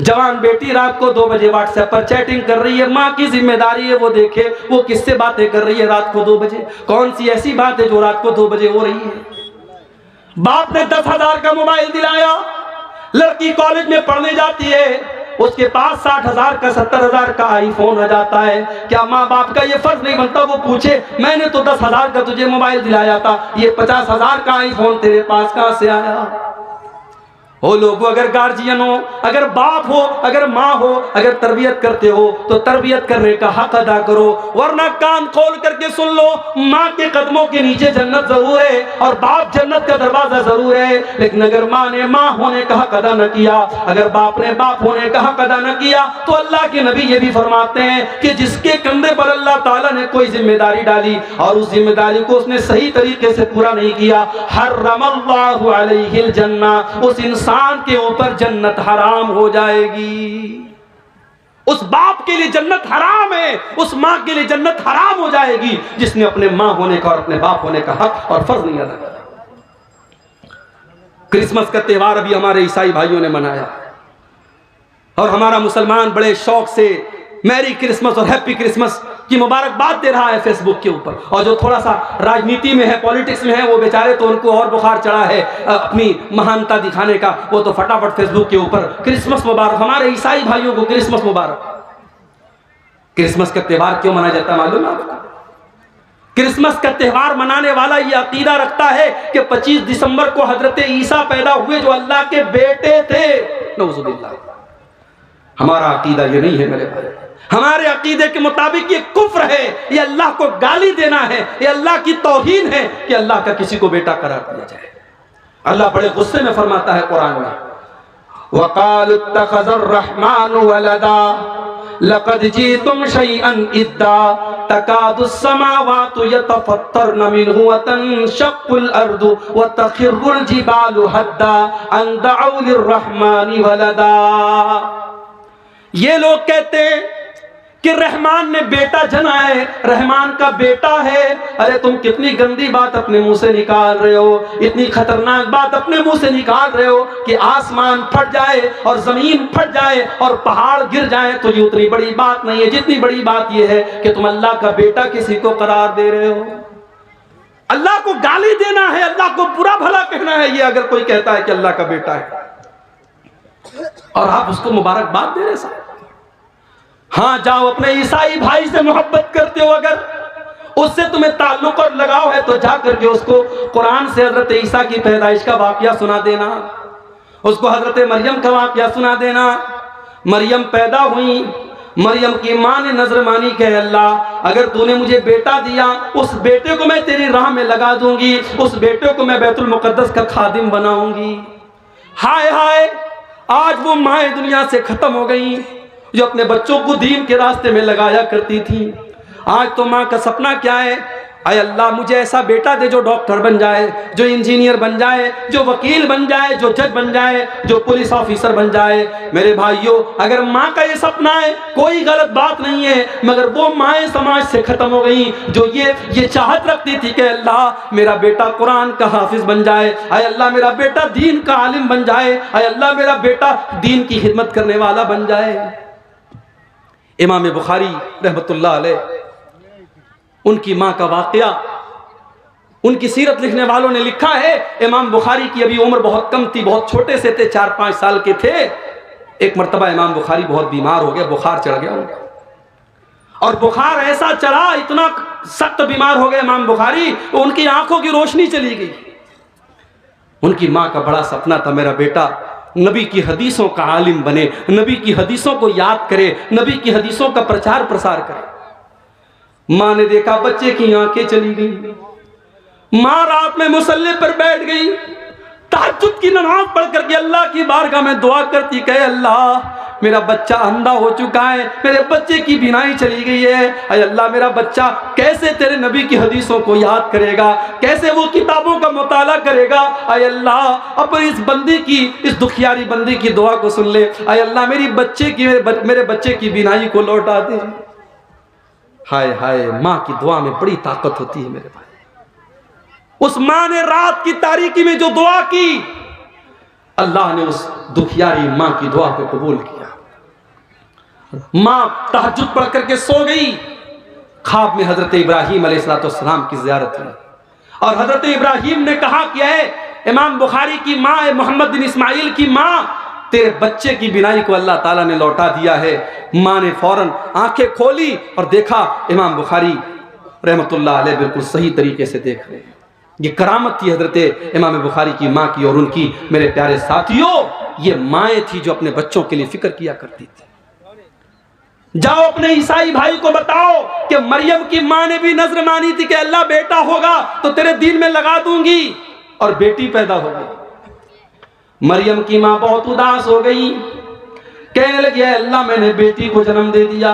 जवान बेटी रात को 2 बजे व्हाट्सएप पर चैटिंग कर रही है, माँ की जिम्मेदारी है वो देखे वो किससे बातें कर रही है रात को 2 बजे। कौन सी ऐसी बात है जो रात को 2 बजे हो रही है। बाप ने 10,000 का मोबाइल दिलाया, लड़की कॉलेज में पढ़ने जाती है, उसके पास 60,000 का 70,000 का आईफोन आ जाता है। क्या माँ बाप का ये फर्ज नहीं बनता वो पूछे मैंने तो 10,000 का तुझे मोबाइल दिलाया था, ये 50,000 का आईफोन तेरे पास कहां से आया। हो लोगों, अगर गार्जियन हो, अगर बाप हो, अगर माँ हो, अगर तरबियत करते हो तो तरबियत करने का हक अदा करो, वरना कान खोल करके सुन लो, माँ के कदमों के नीचे जन्नत जरूर है और बाप जन्नत का दरवाजा जरूर है, लेकिन अगर माँ ने माँ होने का हक अदा न किया, अगर बाप ने बाप होने का हक अदा न किया, तो अल्लाह के नबी ये भी फरमाते हैं कि जिसके कंधे पर अल्लाह ताला ने कोई जिम्मेदारी डाली और उस जिम्मेदारी को उसने सही तरीके से पूरा नहीं किया, हर्रमल्लाहु अलैहिल जन्ना, उस इंसान के ऊपर जन्नत हराम हो जाएगी। उस बाप के लिए जन्नत हराम है, उस मां के लिए जन्नत हराम हो जाएगी जिसने अपने मां होने का और अपने बाप होने का हक और फर्ज नहीं अदा किया। क्रिसमस का त्यौहार अभी हमारे ईसाई भाइयों ने मनाया और हमारा मुसलमान बड़े शौक से मैरी क्रिसमस और हैप्पी क्रिसमस की मुबारकबाद दे रहा है फेसबुक के ऊपर। और जो थोड़ा सा राजनीति में है, पॉलिटिक्स में है, वो बेचारे तो उनको और बुखार चढ़ा है अपनी महानता दिखाने का, वो तो फटाफट फेसबुक के ऊपर क्रिसमस मुबारक। हमारे ईसाई भाइयों को क्रिसमस मुबारक। क्रिसमस का त्यौहार क्यों मनाया जाता है मालूम है आपको? क्रिसमस का त्यौहार मनाने वाला ये अकीदा रखता है कि 25 दिसंबर को हजरत ईसा पैदा हुए जो अल्लाह के बेटे थे। नऊजुबिल्लाह, हमारा अकीदा ये नहीं है मेरे भाई। हमारे अकीदे के मुताबिक ये कुफ्र है, ये अल्लाह को गाली देना है, ये अल्लाह की तौहीन है कि अल्लाह का किसी को बेटा करार दिया जाए। अल्लाह बड़े गुस्से में फरमाता है कुरान में, वक़ालु इत्तख़ज़र रहमानु वलदा लक़द जीतुम शैअन इद्दा तकादुस समावातु यतफ़त्तरन मिन्हु व तनशक़्क़ुल अर्दु व तख़िर्रुल जिबालु हद्दा अन दअउ लिर्रहमानि वलदा। ये लोग कहते हैं कि रहमान ने बेटा जना है, रहमान का बेटा है। अरे तुम कितनी गंदी बात अपने मुंह से निकाल रहे हो, इतनी खतरनाक बात अपने मुंह से निकाल रहे हो कि आसमान फट जाए और जमीन फट जाए और पहाड़ गिर जाए तो ये उतनी बड़ी बात नहीं है जितनी बड़ी बात ये है कि तुम अल्लाह का बेटा किसी को करार दे रहे हो। अल्लाह को गाली देना है, अल्लाह को बुरा भला कहना है, ये अगर कोई कहता है कि अल्लाह का बेटा है और आप उसको मुबारकबाद दे रहे साहब। हाँ, जाओ अपने ईसाई भाई से मोहब्बत करते हो, अगर उससे तुम्हें ताल्लुक और लगाव है तो जा करके उसको कुरान से हजरत ईसा की पैदाइश का वाकया सुना देना, उसको हजरत मरियम का वाकया सुना देना। मरियम पैदा हुई, मरियम की माँ ने नजर मानी कि अल्लाह अगर तूने मुझे बेटा दिया, उस बेटे को मैं तेरी राह में लगा दूंगी, उस बेटे को मैं बैतुल मुकद्दस का खादिम बनाऊंगी। हाय हाय, आज वो माएँ दुनिया से खत्म हो गई जो अपने बच्चों को दीन के रास्ते में लगाया करती थी। आज तो माँ का सपना क्या है, अय अल्लाह मुझे ऐसा बेटा दे जो डॉक्टर बन जाए, जो इंजीनियर बन जाए, जो वकील बन जाए, जो जज बन जाए, जो पुलिस ऑफिसर बन जाए। मेरे भाइयों, अगर माँ का ये सपना है कोई गलत बात नहीं है, मगर वो माएँ समाज से खत्म हो गई जो ये चाहत रखती थी कि अल्लाह मेरा बेटा कुरान का हाफिज बन जाए, अय अल्लाह मेरा बेटा दीन का आलिम बन जाए, अय अल्लाह मेरा बेटा दीन की खिदमत करने वाला बन जाए। इमाम बुखारी रहमतुल्लाह अलैह, उनकी माँ का वाकया, उनकी सीरत लिखने वालों ने लिखा है, इमाम बुखारी की अभी उम्र बहुत कम थी, बहुत छोटे से थे, 4-5 साल के थे। एक मर्तबा इमाम बुखारी बहुत बीमार हो गया, बुखार चढ़ गया उनको, और बुखार ऐसा चढ़ा, इतना सख्त बीमार हो गए इमाम बुखारी, उनकी आंखों की रोशनी चली गई। उनकी माँ का बड़ा सपना था मेरा बेटा नबी की हदीसों का आलिम बने, नबी की हदीसों को याद करे, नबी की हदीसों का प्रचार प्रसार करे। माँ ने देखा बच्चे की आंखें चली गई। माँ रात में मुसल्ले पर बैठ गई, तहज्जुद की नमाज पढ़ करके अल्लाह की बारगाह में दुआ करती, कहे अल्लाह मेरा बच्चा अंधा हो चुका है, मेरे बच्चे की बीनाई चली गई है, अय अल्लाह मेरा बच्चा कैसे तेरे नबी की हदीसों को याद करेगा, कैसे वो किताबों का मुताला करेगा। अय अल्लाह अपनी इस बंदी की, इस दुखियारी बंदी की दुआ को सुन ले, अय अल्लाह मेरे बच्चे की बीनाई को लौटा दे। हाय हाय, माँ की दुआ में बड़ी ताकत होती है मेरे भाई। उस माँ ने रात की तारीकी में जो दुआ की, अल्लाह ने उस दुखियारी माँ की दुआ को कबूल किया। माँ तहज्जुद पढ़ करके सो गई, ख्वाब में हजरत इब्राहीम अलैहिस्सलाम की ज़ियारत हुई और हजरत इब्राहीम ने कहा कि है इमाम बुखारी की माँ है, मोहम्मद बिन इस्माइल की माँ, तेरे बच्चे की बिनाई को अल्लाह ताला ने लौटा दिया है। माँ ने फौरन आंखें खोली और देखा इमाम बुखारी रहमतुल्लाह अलैह बिल्कुल सही तरीके से देख रहे हैं। ये करामत थी हजरत इमाम बुखारी की माँ की और उनकी। मेरे प्यारे साथियों, ये माएँ थी जो अपने बच्चों के लिए फिक्र किया करती थी। जाओ अपने ईसाई भाई को बताओ कि मरियम की माँ ने भी नजर मानी थी कि अल्लाह बेटा होगा तो तेरे दीन में लगा दूंगी, और बेटी पैदा हो गई। मरियम की माँ बहुत उदास हो गई, कहने लगी अल्लाह मैंने बेटी को जन्म दे दिया।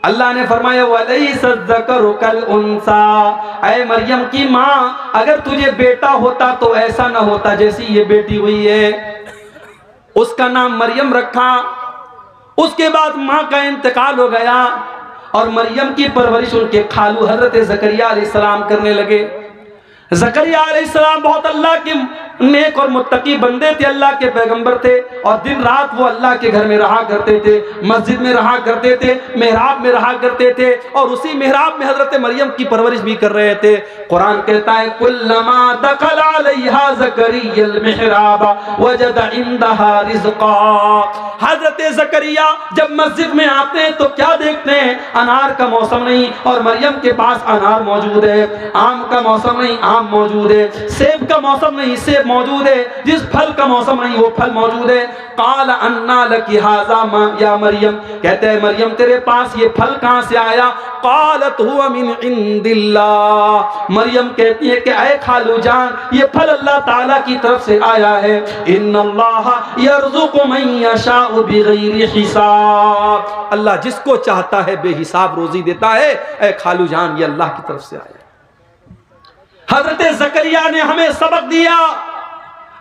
अल्लाह ने फरमाया वलैसा ज़करु कल उन्सा, ऐ मरियम की माँ अगर तुझे बेटा होता तो ऐसा ना होता जैसी ये बेटी हुई है। उसका नाम मरियम रखा। उसके बाद माँ का इंतकाल हो गया और मरियम की परवरिश उनके खालू हजरत ज़करिया अलैहिस्सलाम करने लगे। ज़करिया अलैहिस्सलाम बहुत अल्लाह के नेक और मुत्तकी बंदे थे, अल्लाह के पैगंबर थे, और दिन रात वो अल्लाह के घर में रहा करते थे, मस्जिद में रहा करते थे, मेहराब में रहा करते थे, और उसी मेहराब में हजरत मरियम की परवरिश भी कर रहे थे। कुरान कहता है कुल्लमा दखल अलैहा ज़करियल मिहराबा वजद इंदहा रिज़्क़ा। हजरत ज़करिया जब मस्जिद में आते हैं तो क्या देखते हैं? अनार का मौसम नहीं और मरियम के पास अनार मौजूद है, आम का मौसम नहीं आम मौजूद है, सेब का मौसम नहीं सेब मौजूद है, जिस फल का मौसम नहीं वो फल मौजूद है। काल अन्ना लकी हाज़ा या मरियम, कहते हैं मरियम तेरे पास ये फल कहां से आया? कालत हुवा मिन इंदिल्लाह, मरियम कहती है कि ऐ खालू जान ये फल अल्लाह ताला की तरफ से आया है। इन्नल्लाह यर्ज़ुक़ु मन यशाउ बिग़ैरि हिसाब, अल्लाह जिसको चाहता है बेहिसाब रोजी देता है। ऐ खालू जान ये अल्लाह की तरफ से आया। हजरत ज़करिया ने हमें सबक दिया,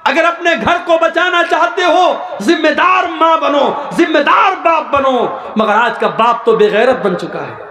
अगर अपने घर को बचाना चाहते हो जिम्मेदार माँ बनो, जिम्मेदार बाप बनो। मगर आज का बाप तो बेगैरत बन चुका है।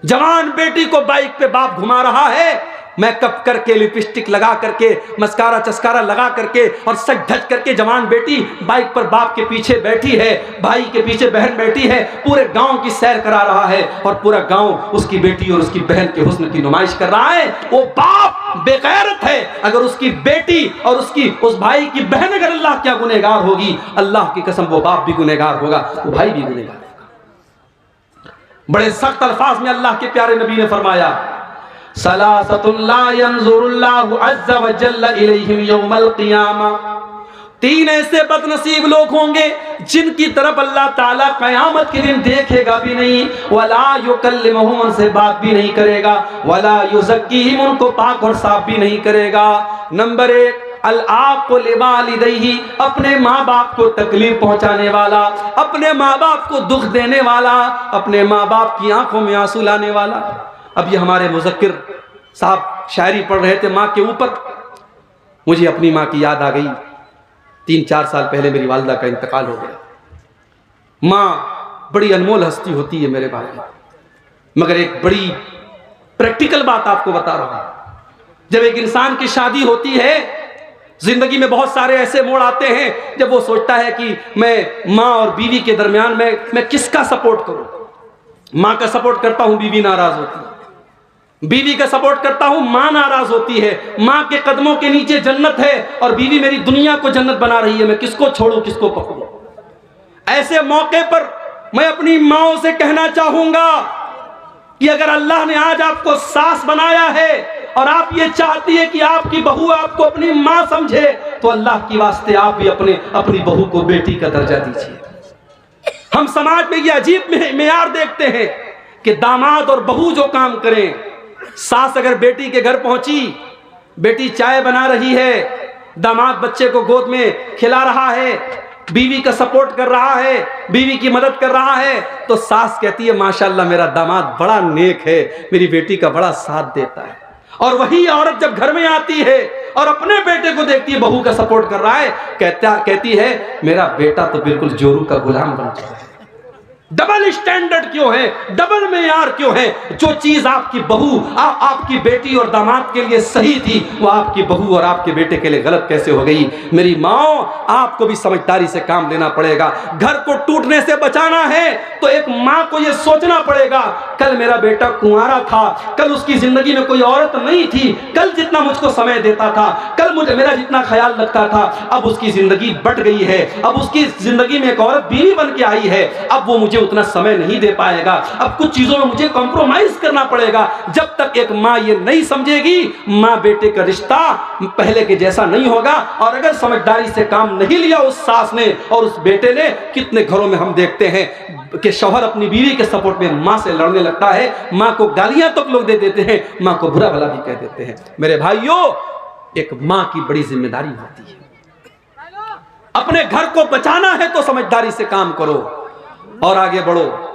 जवान बेटी को बाइक पे बाप घुमा रहा है, मेकअप करके लिपस्टिक लगा करके मस्कारा चस्कारा लगा करके और सज धज करके जवान बेटी बाइक पर बाप के पीछे बैठी है, भाई के पीछे बहन बैठी है, पूरे गांव की सैर करा रहा है और पूरा गांव उसकी बेटी और उसकी बहन के हुस्न की नुमाइश कर रहा है। वो बाप बेगैरत है। अगर उसकी बेटी और उस भाई की बहन अगर अल्लाह क्या गुनहगार होगी, अल्लाह की कसम वो बाप भी गुनहगार होगा, वो भाई भी गुनहगार होगा। बड़े सख्त अल्फाज में अल्लाह के प्यारे नबी ने फरमाया सलासतुन ला यंजुरुल्लाहु अज़्ज़ व जल्ल इलैहिम यौमल क़ियामा, तीन ऐसे बदनसीब लोग होंगे जिनकी तरफ अल्लाह ताला क़यामत के दिन देखेगा भी नहीं, वला युकल्लिमुहुम, उनसे बात भी नहीं करेगा, वला युज़क्कीहिम, उनको पाक और साफ भी नहीं करेगा। नंबर एक अल-आक़ु लिवालिदैहि, अपने माँ बाप को तकलीफ पहुँचाने वाला, अपने माँ बाप को दुख देने वाला, अपने माँ बाप की आंखों में आंसू लाने वाला। अब ये हमारे मुज़क्किर साहब शायरी पढ़ रहे थे माँ के ऊपर, मुझे अपनी माँ की याद आ गई। 3-4 साल पहले मेरी वालिदा का इंतकाल हो गया। माँ बड़ी अनमोल हस्ती होती है मेरे भाई, मगर एक बड़ी प्रैक्टिकल बात आपको बता रहा हूँ। जब एक इंसान की शादी होती है, जिंदगी में बहुत सारे ऐसे मोड़ आते हैं जब वो सोचता है कि मैं माँ और बीवी के दरमियान मैं किसका सपोर्ट करूँ। माँ का सपोर्ट करता हूँ, बीवी नाराज होती है, बीवी का सपोर्ट करता हूं, मां नाराज होती है। मां के कदमों के नीचे जन्नत है और बीवी मेरी दुनिया को जन्नत बना रही है, मैं किसको छोड़ूं किसको पकड़ूं। ऐसे मौके पर मैं अपनी माओं से कहना चाहूंगा कि अगर अल्लाह ने आज आपको सास बनाया है और आप ये चाहती है कि आपकी बहू आपको अपनी मां समझे, तो अल्लाह की वास्ते आप भी अपनी बहू को बेटी का दर्जा दीजिए। हम समाज में ये अजीब मेयार देखते हैं कि दामाद और बहू जो काम करें, सास अगर बेटी के घर पहुंची, बेटी चाय बना रही है, दामाद बच्चे को गोद में खिला रहा है, बीवी का सपोर्ट कर रहा है, बीवी की मदद कर रहा है, तो सास कहती है माशाल्लाह मेरा दामाद बड़ा नेक है, मेरी बेटी का बड़ा साथ देता है। और वही औरत जब घर में आती है और अपने बेटे को देखती है बहू का सपोर्ट कर रहा है, कहती है मेरा बेटा तो बिल्कुल जोरू का गुलाम बन चुका है, डबल स्टैंडर्ड क्यों है, डबल मेयार क्यों है? जो चीज आपकी बहू आपकी बेटी और दामाद के लिए सही थी, वो आपकी बहू और आपके बेटे के लिए गलत कैसे हो गई? मेरी माँ, आपको भी समझदारी से काम लेना पड़ेगा। घर को टूटने से बचाना है तो एक माँ को यह सोचना पड़ेगा, कल मेरा बेटा कुंवारा था, कल उसकी जिंदगी में कोई औरत नहीं थी, कल जितना मुझको समय देता था, कल मुझे मेरा जितना ख्याल रखता था, अब उसकी जिंदगी बट गई है, अब उसकी जिंदगी में एक औरत बीवी बन के आई है, अब वो मुझे उतना समय नहीं दे पाएगा, अब कुछ चीजों में मुझे कॉम्प्रोमाइज करना पड़ेगा। जब तक एक माँ ये नहीं समझेगी, माँ बेटे का रिश्ता पहले के जैसा नहीं होगा। और अगर समझदारी से काम नहीं लिया उस सास ने और उस बेटे ने, कितने घरों में हम देखते हैं कि शौहर अपनी बीवी के सपोर्ट में माँ से लड़ने लगता है, माँ को गालियां तक लोग दे देते हैं, माँ को बुरा भला भी कह देते हैं। मेरे भाइयों, एक माँ की बड़ी जिम्मेदारी होती है। अपने घर को बचाना है तो समझदारी से काम करो और आगे बढ़ो।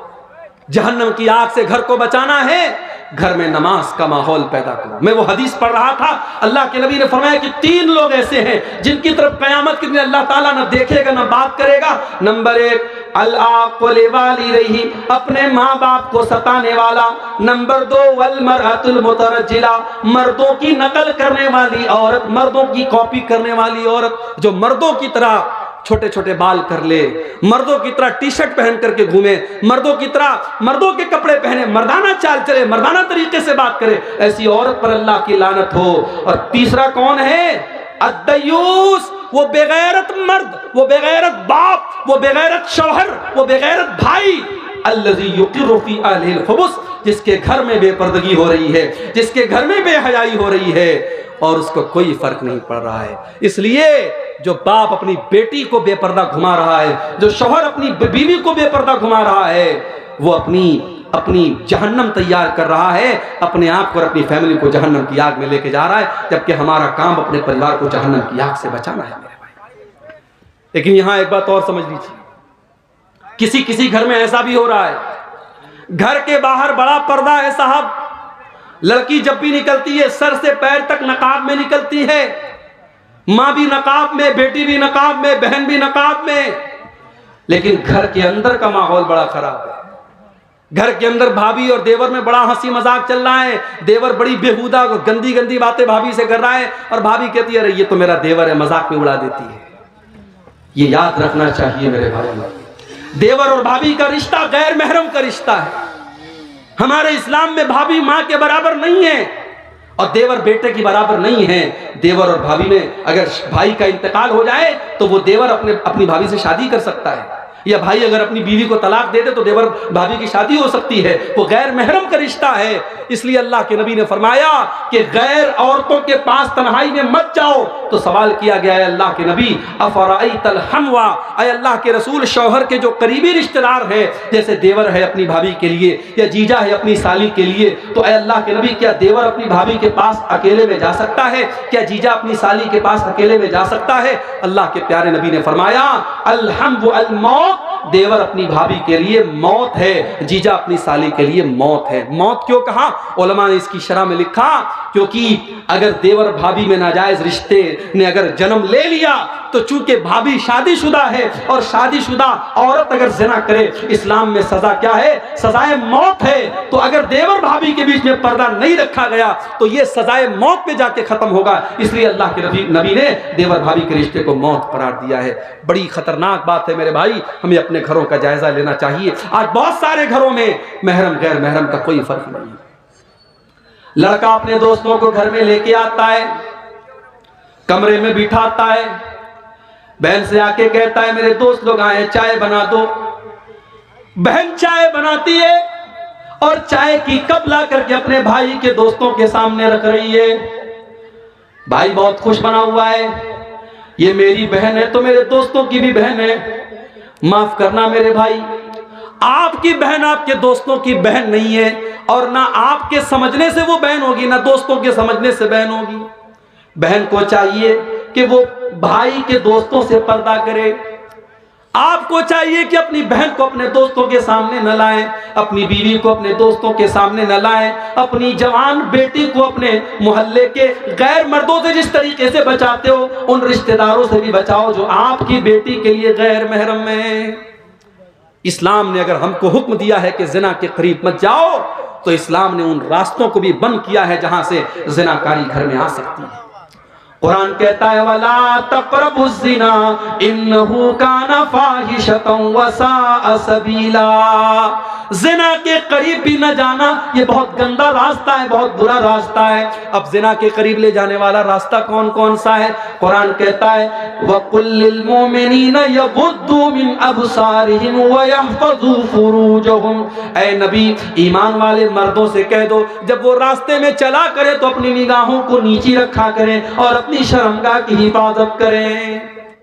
जहन्नम की आग से घर को बचाना है, घर में नमाज का माहौल पैदा करो। मैं वो हदीस पढ़ रहा था, अल्लाह के नबी ने फरमाया कि 3 लोग ऐसे हैं जिनकी तरफ क़यामत के दिन अल्लाह ताला न देखेगा न बात करेगा। नंबर 1, अल-आक़िल वाली रही, अपने माँ बाप को सताने वाला। नंबर 2, वल मरअतुल मुतरज्जिला, मर्दों की नकल करने वाली औरत, मर्दों की कॉपी करने वाली औरत, जो मर्दों की तरह छोटे छोटे बाल कर ले, मर्दों की तरह टी शर्ट पहन करके घूमे, मर्दों की तरह मर्दों के कपड़े पहने, मर्दाना चाल चले, मर्दाना तरीके से बात करे, ऐसी औरत पर अल्लाह की लानत हो। और तीसरा कौन है? अद्दयूस, वो बेगैरत मर्द, वो बेगैरत बाप, वो बेगैरत शौहर, वो बेगैरत भाई, अल्लज़ी युक़िरु फ़ी अहलिल खुबुस, जिसके घर में बेपर्दगी हो रही है, जिसके घर में बेहयाई हो रही है और उसको कोई फर्क नहीं पड़ रहा है। इसलिए जो बाप अपनी बेटी को बेपर्दा घुमा रहा है, जो शौहर अपनी बीवी को बेपर्दा घुमा रहा है, वो अपनी जहन्नम तैयार कर रहा है, अपने आप को और अपनी फैमिली को जहन्नम की आग में लेके जा रहा है, जबकि हमारा काम अपने परिवार को जहन्नम की आग से बचाना है मेरे भाई। लेकिन यहां एक बात और समझ लीजिए, किसी किसी घर में ऐसा भी हो रहा है, घर के बाहर बड़ा पर्दा है साहब, लड़की जब भी निकलती है सर से पैर तक नकाब में निकलती है, माँ भी नकाब में, बेटी भी नकाब में, बहन भी नकाब में, लेकिन घर के अंदर का माहौल बड़ा खराब है। घर के अंदर भाभी और देवर में बड़ा हंसी मजाक चल रहा है, देवर बड़ी बेहुदा गंदी गंदी बातें भाभी से कर रहा है और भाभी कहती है अरे ये तो मेरा देवर है, मजाक में उड़ा देती है। ये याद रखना चाहिए मेरे भाई, देवर और भाभी का रिश्ता गैर महरम का रिश्ता है। हमारे इस्लाम में भाभी माँ के बराबर नहीं है और देवर बेटे की बराबर नहीं है। देवर और भाभी में अगर भाई का इंतकाल हो जाए तो वो देवर अपनी भाभी से शादी कर सकता है, या भाई अगर अपनी बीवी को तलाक दे दे तो देवर भाभी की शादी हो सकती है। वो गैर महरम का रिश्ता है। इसलिए अल्लाह के नबी ने फरमाया कि गैर औरतों के पास तन्हाई में मत जाओ। तो सवाल किया गया है अल्लाह के नबी, अफराइतल हमवा, अय अल्लाह के रसूल, शौहर के जो करीबी रिश्तेदार हैं, जैसे देवर है अपनी भाभी के लिए या जीजा है अपनी साली के लिए, तो अय अल्लाह के नबी क्या देवर अपनी भाभी के पास अकेले में जा सकता है? क्या जीजा अपनी साली के पास अकेले में जा सकता है? अल्लाह के प्यारे नबी ने फरमाया अल हम्व अल मौत, देवर अपनी भाभी के लिए मौत है, जीजा अपनी साली के लिए मौत है। मौत क्यों कहा? उलमा ने इसकी शरह में लिखा क्योंकि अगर देवर भाभी में नाजायज रिश्ते ने अगर जन्म ले लिया तो चूंकि भाभी शादीशुदा है और शादीशुदा औरत अगर जिना करे, इस्लाम में सजा क्या है? सजाए मौत है। तो अगर देवर भाभी के बीच में पर्दा नहीं रखा गया तो ये सजाए मौत पे जाके खत्म होगा। इसलिए अल्लाह के नबी ने देवर भाभी के रिश्ते को मौत करार दिया है। बड़ी खतरनाक बात है मेरे भाई, हमें अपने घरों का जायजा लेना चाहिए। आज बहुत सारे घरों में महरम गैर महरम का कोई फर्क नहीं है। लड़का अपने दोस्तों को घर में लेके आता है, कमरे में बिठाता है, बहन से आके कहता है मेरे दोस्त लोग आए, चाय बना दो। बहन चाय बनाती है और चाय की कप ला करके अपने भाई के दोस्तों के सामने रख रही है। भाई बहुत खुश बना हुआ है, ये मेरी बहन है तो मेरे दोस्तों की भी बहन है, माफ करना मेरे भाई, आपकी बहन आपके दोस्तों की बहन नहीं है और ना आपके समझने से वो बहन होगी ना दोस्तों के समझने से बहन होगी। बहन को चाहिए कि वो भाई के दोस्तों से पर्दा करे। आपको चाहिए कि अपनी बहन को अपने दोस्तों के सामने न लाएं, अपनी बीवी को अपने दोस्तों के सामने न लाएं, अपनी जवान बेटी को अपने मोहल्ले के गैर मर्दों से जिस तरीके से बचाते हो उन रिश्तेदारों से भी बचाओ जो आपकी बेटी के लिए गैर महरम है। इस्लाम ने अगर हमको हुक्म दिया है कि जिना के करीब मत जाओ, तो इस्लाम ने उन रास्तों को भी बंद किया है जहां से जिनाकारी घर में आ सकती है। कुरान कहता है वला तक़रबुज़ ज़िना इन्नहु काना फ़ाहिशतन व साअ सबीला। ज़िना के करीब भी न जाना, ये बहुत गंदा रास्ता है, बहुत बुरा रास्ता है। अब ज़िना के करीब ले जाने वाला रास्ता कौन कौन सा है? कुरान कहता है वक़ुल लिल मुमिनीना यग़ुद्दू मिन अबसारिहिम व यहफ़ज़ू फ़ुरूजहुम। ऐ नबी, ईमान वाले मर्दों से कह दो जब वो रास्ते में चला करे तो अपनी निगाहों को नीची रखा करें और अपनी शर्मगाह की हिफाजत करें।